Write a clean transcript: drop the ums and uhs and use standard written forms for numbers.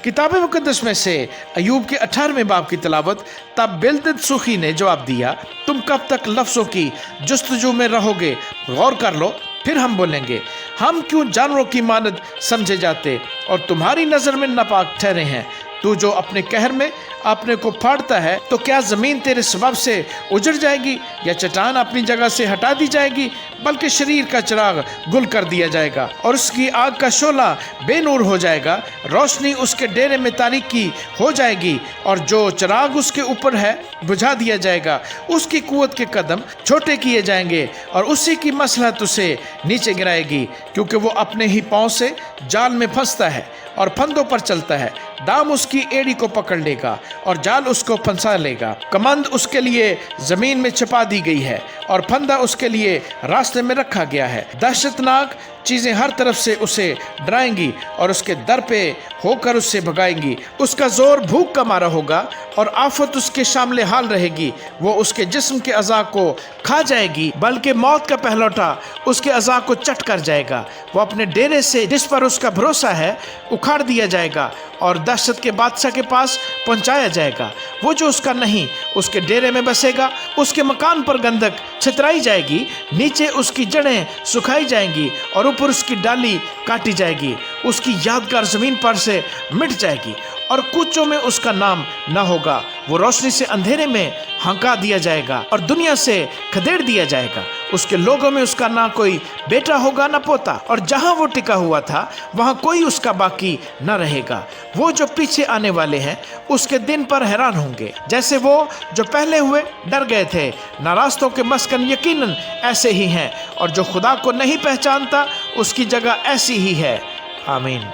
किताब मुकद्दस में से अयूब के 18वें बाब की तलावत। तब बिल्दद सुखी ने जवाब दिया, तुम कब तक लफ्ज़ों की जुस्तजू में रहोगे? गौर कर लो, फिर हम बोलेंगे। हम क्यों जानवरों की मानद समझे जाते और तुम्हारी नज़र में नापाक ठहरे हैं? तू जो अपने कहर में अपने को फाड़ता है, तो क्या ज़मीन तेरे सबब से उजड़ जाएगी या चट्टान अपनी जगह से हटा दी जाएगी? बल्कि शरीर का चिराग गुल कर दिया जाएगा और उसकी आग का शोला बेनूर हो जाएगा। रोशनी उसके डेरे में तारीकी हो जाएगी और जो चिराग उसके ऊपर है बुझा दिया जाएगा। उसकी कुव्वत के कदम छोटे किए जाएंगे और उसी की मसलहत उसे नीचे गिराएगी, क्योंकि वो अपने ही पाँव से जाल में फंसता है और फंदों पर चलता है। दाम उसकी एड़ी को पकड़ लेगा और जाल उसको फंसा लेगा। कमंद उसके लिए जमीन में छिपा दी गई है और फंदा उसके लिए रास्ते में रखा गया है। दहशतनाक चीजें हर तरफ से उसे डराएंगी और उसके दर पे होकर उससे भगाएंगी। उसका जोर भूख का मारा होगा और आफत उसके शामिल हाल रहेगी। वो उसके जिस्म के अज़ा को खा जाएगी, बल्कि मौत का पहलौठा उसके अज़ा को चट कर जाएगा। वो अपने डेरे से जिस पर उसका भरोसा है उखाड़ दिया जाएगा और दहशत के बादशाह के पास पहुंचाया जाएगा। वो जो उसका नहीं उसके डेरे में बसेगा, उसके मकान पर गंधक छितराई जाएगी, नीचे उसकी जड़ें सुखाई जाएंगी और ऊपर उसकी डाली काटी जाएगी। उसकी यादगार ज़मीन पर से मिट जाएगी और कूचों में उसका नाम न होगा। वो रोशनी से अंधेरे में हंका दिया जाएगा और दुनिया से खदेड़ दिया जाएगा। उसके लोगों में उसका ना कोई बेटा होगा न पोता, और जहाँ वो टिका हुआ था वहाँ कोई उसका बाकी न रहेगा। वो जो पीछे आने वाले हैं उसके दिन पर हैरान होंगे, जैसे वो जो पहले हुए डर गए थे। नारास्तों के मस्कन यकीनन ऐसे ही हैं, और जो खुदा को नहीं पहचानता उसकी जगह ऐसी ही है। आमीन।